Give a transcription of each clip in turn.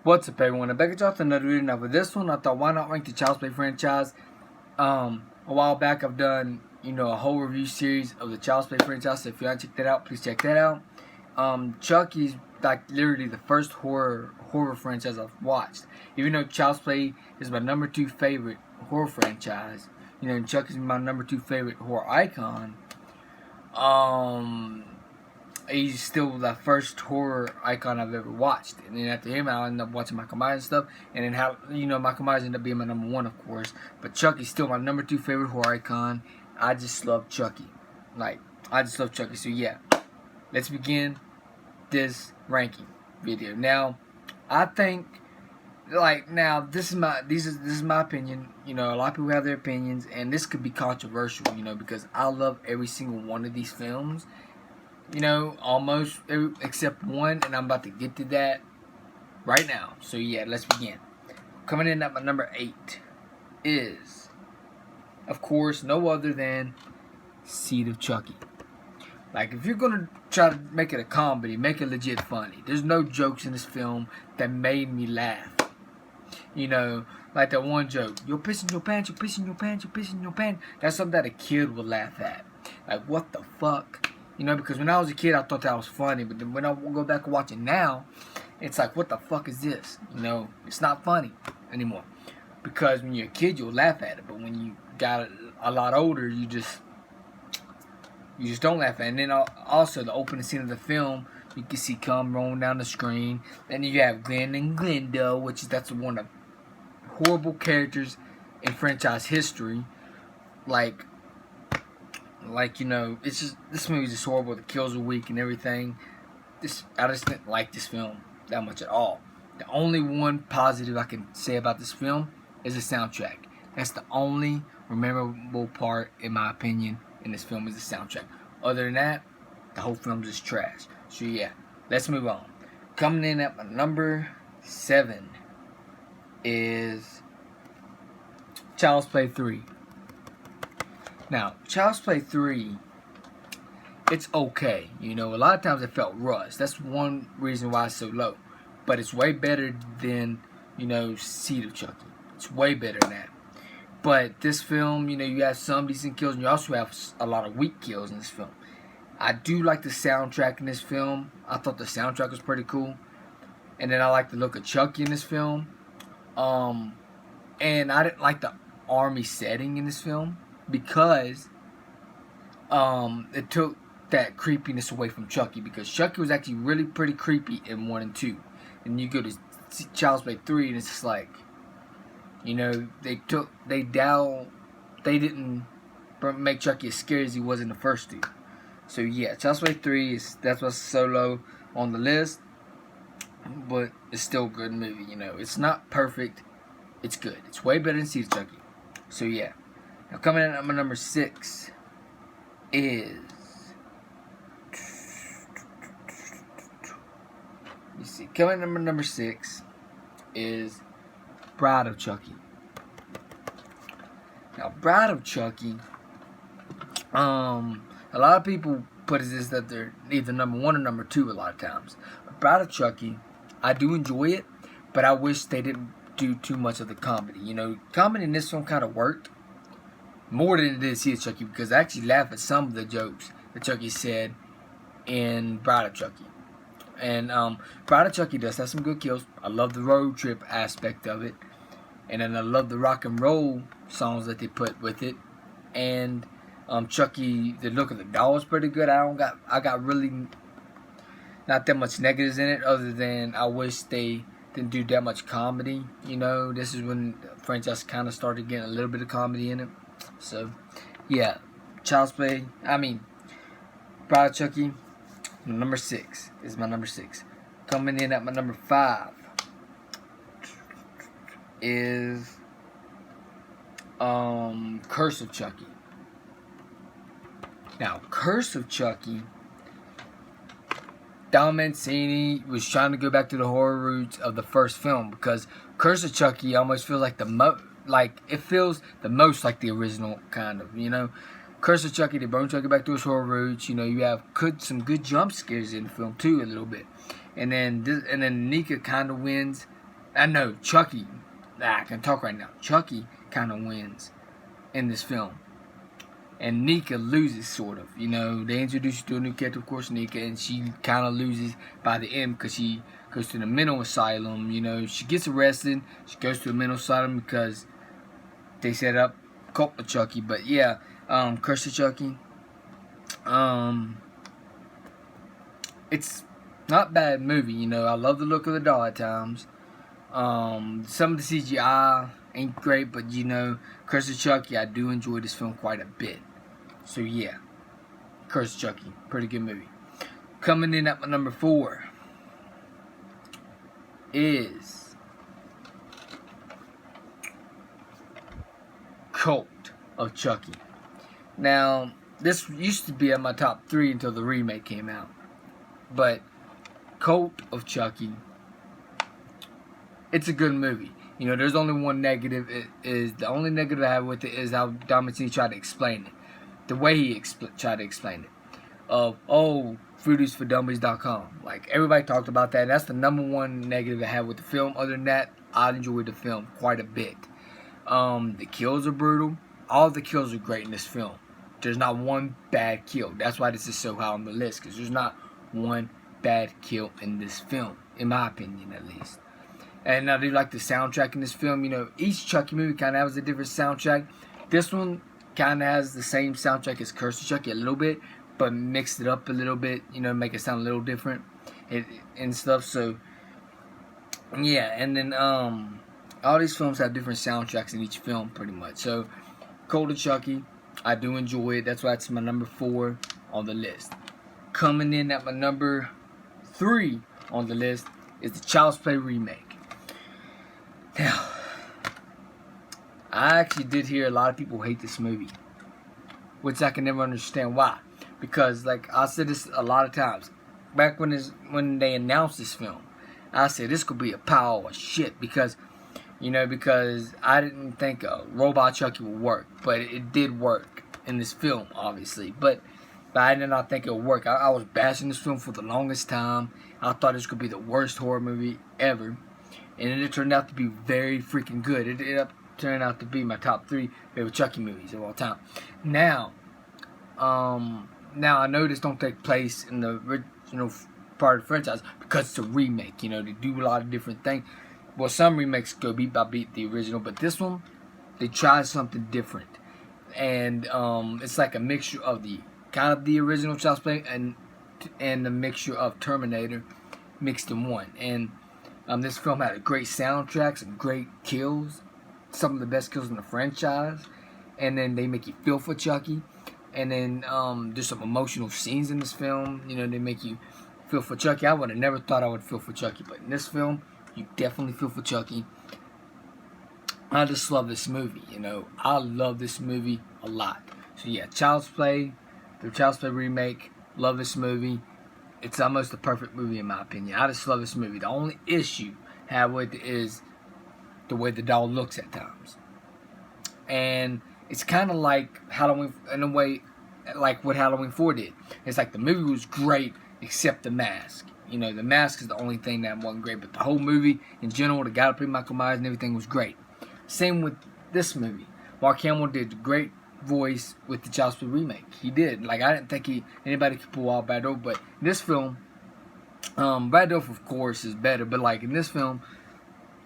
What's up, everyone? I'm back at y'all with another video. Now, for this one, I thought, why not rank the Child's Play franchise? A while back, I've done, a whole review series of the Child's Play franchise. So if you haven't checked that out, please check that out. Chucky's like literally the first horror franchise I've watched. Even though Child's Play is my number 2 favorite horror franchise, and Chucky's my number 2 favorite horror icon. He's still the first horror icon I've ever watched. And then after him, I ended up watching Michael Myers and stuff. And then Michael Myers ended up being my number 1, of course. But Chucky's still my number 2 favorite horror icon. I just love Chucky. I just love Chucky. So yeah, let's begin this ranking video. Now, I think, this is my opinion. A lot of people have their opinions, and this could be controversial, because I love every single one of these films. Almost except one, and I'm about to get to that right now. So yeah, let's begin. Coming in at my number 8 is, of course, no other than Seed of Chucky. If you're gonna try to make it a comedy, make it legit funny. There's no jokes in this film that made me laugh. Like that one joke, you're pissing your pants, you're pissing your pants, you're pissing your pants. That's something that a kid would laugh at. What the fuck? Because when I was a kid, I thought that was funny. But then when I go back and watch it now, it's like, what the fuck is this? It's not funny anymore. Because when you're a kid, you'll laugh at it. But when you got a lot older, you just don't laugh at it. And then also, the opening scene of the film, you can see cum rolling down the screen. Then you have Glenn and Glenda, that's one of the horrible characters in franchise history. It's just, this movie's just horrible. The kills are weak and everything. I just didn't like this film that much at all. The only one positive I can say about this film is the soundtrack. That's the only memorable part, in my opinion, in this film is the soundtrack. Other than that, the whole film's just trash. So yeah, let's move on. Coming in at my number 7 is Child's Play 3. Now, Child's Play 3, it's okay. A lot of times it felt rushed. That's one reason why it's so low. But it's way better than, Seed of Chucky. It's way better than that. But this film, you have some decent kills, and you also have a lot of weak kills in this film. I do like the soundtrack in this film. I thought the soundtrack was pretty cool. And then I like the look of Chucky in this film. And I didn't like the army setting in this film, because it took that creepiness away from Chucky, because Chucky was actually really pretty creepy in 1 and 2. And you go to Child's Play 3 and it's just like, they didn't make Chucky as scary as he was in the first 2. So yeah, Child's Play 3 that's what's so low on the list, but it's still a good movie. It's not perfect, it's good. It's way better than Seed of Chucky. So yeah. Now coming in at my number 6 is, coming in at my number 6 is Bride of Chucky. Now, Bride of Chucky, a lot of people put it as that they're either number 1 or number 2 a lot of times. But Bride of Chucky, I do enjoy it, but I wish they didn't do too much of the comedy. Comedy in this film kind of worked more than it did Seed of Chucky, because I actually laugh at some of the jokes that Chucky said in Bride of Chucky. And Bride of Chucky does have some good kills. I love the road trip aspect of it, and then I love the rock and roll songs that they put with it. And Chucky, the look of the doll is pretty good. I got really not that much negatives in it, other than I wish they didn't do that much comedy. This is when the franchise kind of started getting a little bit of comedy in it. So, yeah, Bride of Chucky, number 6 is my number 6. Coming in at my number 5 is Curse of Chucky. Now, Curse of Chucky, Don Mancini was trying to go back to the horror roots of the first film, because Curse of Chucky almost feels like it feels the most like the original, kind of, Curse of Chucky, they bring Chucky back to his horror roots. You have some good jump scares in the film too, a little bit. And then Nika kind of wins I know Chucky. I can talk right now. Chucky kind of wins in this film, and Nika loses sort of. You know, they introduce you to a new character, of course, Nika, and she kind of loses by the end because she goes to the mental asylum. You know, she gets arrested. She goes to a mental asylum because they set up cult of Chucky. But yeah, Curse of Chucky. It's not a bad movie. You know, I love the look of the doll at times. Some of the CGI ain't great, but you know, Curse of Chucky, I do enjoy this film quite a bit. So yeah, Curse of Chucky, pretty good movie. Coming in at my number 4 is Cult of Chucky. Now, this used to be at my top 3 until the remake came out. But Cult of Chucky, it's a good movie. You know, there's only one negative. It is the only negative I have with it is how Dominici tried to explain it. The way he tried to explain it. Foodiesfordummies.com. Like, everybody talked about that. That's the number one negative I have with the film. Other than that, I enjoyed the film quite a bit. The kills are brutal. All the kills are great in this film. There's not one bad kill. That's why this is so high on the list, because there's not one bad kill in this film, in my opinion at least. And I do like the soundtrack in this film. You know, each Chucky movie kind of has a different soundtrack. This one kind of has the same soundtrack as Curse of Chucky a little bit, but mixed it up a little bit, you know, make it sound a little different and stuff. So yeah, and then all these films have different soundtracks in each film pretty much. So Cult of Chucky, I do enjoy it. That's why it's my number 4 on the list. Coming in at my number 3 on the list is the Child's Play remake. Now, I actually did hear a lot of people hate this movie, which I can never understand why. Because, like I said this a lot of times, back when they announced this film, I said this could be a pile of shit because I didn't think Robot Chucky would work, but it did work in this film, obviously. But I did not think it would work. I was bashing this film for the longest time. I thought this could be the worst horror movie ever, and it turned out to be very freaking good. It ended up turning out to be my top 3 favorite Chucky movies of all time. Now I know this don't take place in the original part of the franchise because it's a remake. You know, they do a lot of different things. Well, some remakes go beat by beat the original, but this one, they tried something different. And it's like a mixture of the original Child's Play and the mixture of Terminator mixed in one. And this film had a great soundtrack, some great kills, some of the best kills in the franchise. And then they make you feel for Chucky. And then there's some emotional scenes in this film. You know, they make you feel for Chucky. I would have never thought I would feel for Chucky, but in this film, you definitely feel for Chucky. I just love this movie, you know. I love this movie a lot. So yeah, Child's Play, the Child's Play remake, love this movie. It's almost the perfect movie in my opinion. I just love this movie. The only issue I have with it is the way the doll looks at times. And it's kind of like Halloween, in a way, like what Halloween 4 did. It's like the movie was great, except the mask. You know, the mask is the only thing that wasn't great, but the whole movie in general, the guy that played Michael Myers and everything was great. Same with this movie. Mark Hamill did a great voice with the Child's Play remake. He did. Like, I didn't think anybody could pull out Brad Dourif, but in this film, Brad Dourif, of course, is better, but like in this film,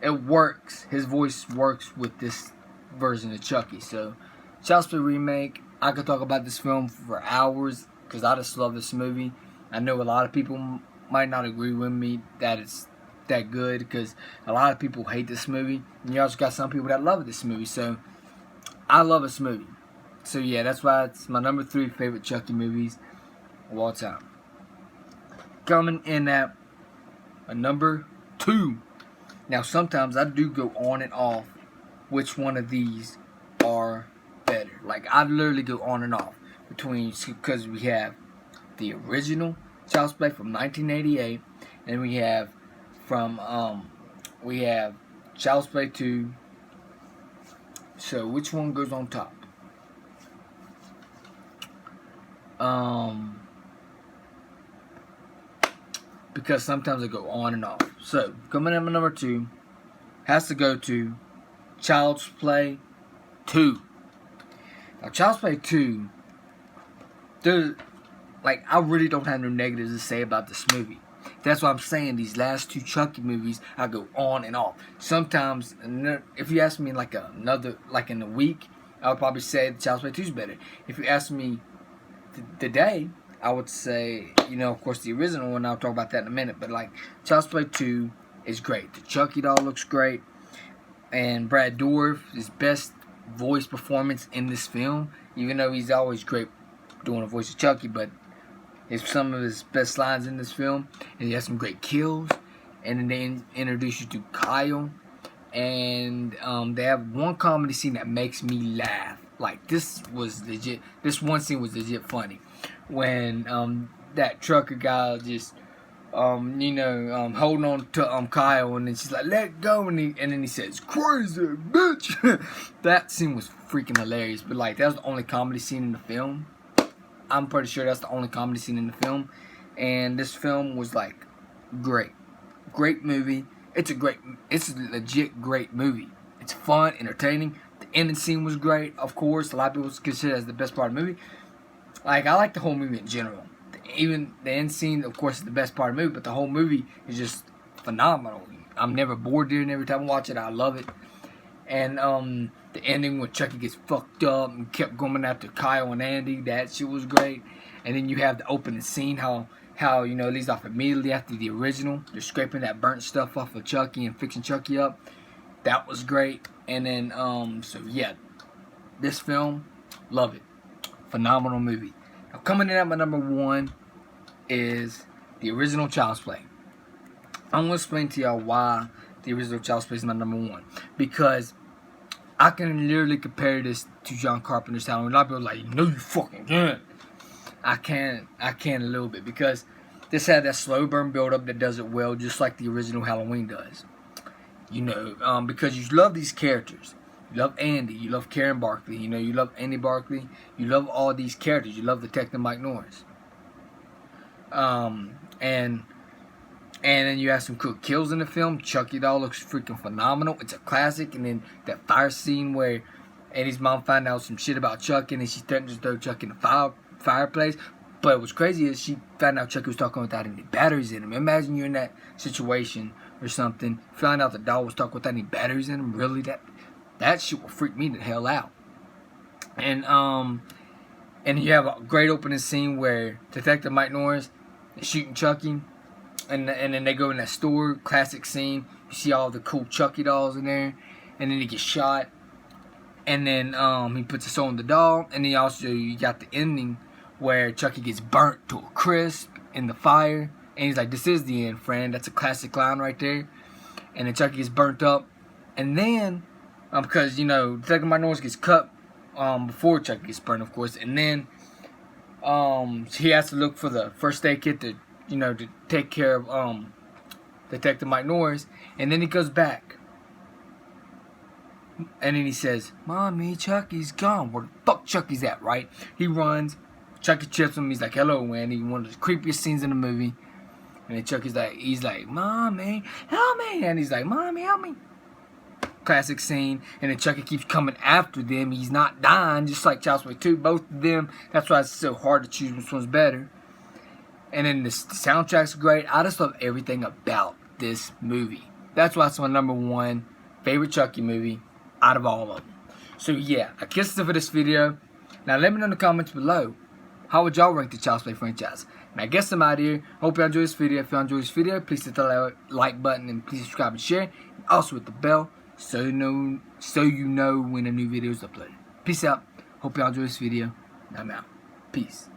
it works. His voice works with this version of Chucky. So, Child's Play remake, I could talk about this film for hours because I just love this movie. I know a lot of people might not agree with me that it's that good because a lot of people hate this movie, and you also got some people that love this movie. So I love this movie. So yeah, that's why it's my number 3 favorite Chucky movies of all time. Coming in at a number 2. Now sometimes I do go on and off which one of these are better. Like, I literally go on and off between, because we have the original Child's Play from 1988, and we have Child's Play 2. So which one goes on top? Because sometimes I go on and off. So coming up at number 2 has to go to Child's Play 2. Now, Child's Play 2, I really don't have no negatives to say about this movie. That's why I'm saying these last two Chucky movies, I go on and off. Sometimes, if you ask me in in a week, I would probably say Child's Play 2 is better. If you ask me today, I would say, of course, the original one. I'll talk about that in a minute. But Child's Play 2 is great. The Chucky doll looks great, and Brad Dourif, his best voice performance in this film. Even though he's always great doing a voice of Chucky, but it's some of his best lines in this film. And he has some great kills. And then they introduce you to Kyle. And they have one comedy scene that makes me laugh. This was legit. This one scene was legit funny. When that trucker guy just holding on to Kyle, and then she's like, "Let go," and then he says, "Crazy bitch." That scene was freaking hilarious. But that was the only comedy scene in the film. I'm pretty sure that's the only comedy scene in the film. And this film was great movie. It's a legit great movie. It's fun, entertaining. The ending scene was great. Of course, a lot of people consider it as the best part of the movie. I like the whole movie in general. Even the end scene, of course, is the best part of the movie. But the whole movie is just phenomenal. I'm never bored during every time I watch it. I love it. And the ending when Chucky gets fucked up and kept going after Kyle and Andy, that shit was great. And then you have the opening scene, how it leads off immediately after the original. They're scraping that burnt stuff off of Chucky and fixing Chucky up. That was great. And then, so yeah, this film, love it. Phenomenal movie. Now, coming in at my number 1 is the original Child's Play. I'm going to explain to y'all why the original Child's Play is my number 1. Because I can literally compare this to John Carpenter's Halloween. A lot of people are like, "No, you fucking can't." I can a little bit, because this had that slow burn build up that does it well, just like the original Halloween does. Because you love these characters. You love Andy. You love Karen Barkley. You love Andy Barkley. You love all these characters. You love Detective Mike Norris. And then you have some cool kills in the film. Chucky doll looks freaking phenomenal. It's a classic. And then that fire scene where Andy's mom found out some shit about Chucky, and then she threatened to throw Chucky in the fireplace. But what's crazy is she found out Chucky was talking without any batteries in him. Imagine you're in that situation or something. Found out the doll was talking without any batteries in him. Really, that shit will freak me the hell out. And you have a great opening scene where Detective Mike Norris is shooting Chucky. And then they go in that store, classic scene. You see all the cool Chucky dolls in there. And then he gets shot. And then he puts a soul in the doll. And then also you got the ending where Chucky gets burnt to a crisp in the fire. And he's like, "This is the end, friend." That's a classic line right there. And then Chucky gets burnt up. And then, because, Detective Mike Norris gets cut before Chucky gets burnt, of course. And then he has to look for the first aid kit to take care of Detective Mike Norris. And then he goes back. And then he says, "Mommy, Chucky's gone." Where the fuck Chucky's at, right? He runs. Chucky chips him. He's like, "Hello, Andy." One of the creepiest scenes in the movie. And then Chucky's like, "Mommy, help me." And he's like, "Mommy, help me." Classic scene. And then Chucky keeps coming after them. He's not dying, just like Child's Play 2. Both of them. That's why it's so hard to choose which one's better. And then the soundtrack's great. I just love everything about this movie. That's why it's my number 1 favorite Chucky movie out of all of them. So yeah, I guess that's it for this video. Now let me know in the comments below, how would y'all rank the Child's Play franchise? And I guess I'm out of here. Hope y'all enjoyed this video. If y'all enjoyed this video, please hit the like button and please subscribe and share. And also hit the bell so you know when a new video is uploaded. Peace out. Hope y'all enjoyed this video. And I'm out. Peace.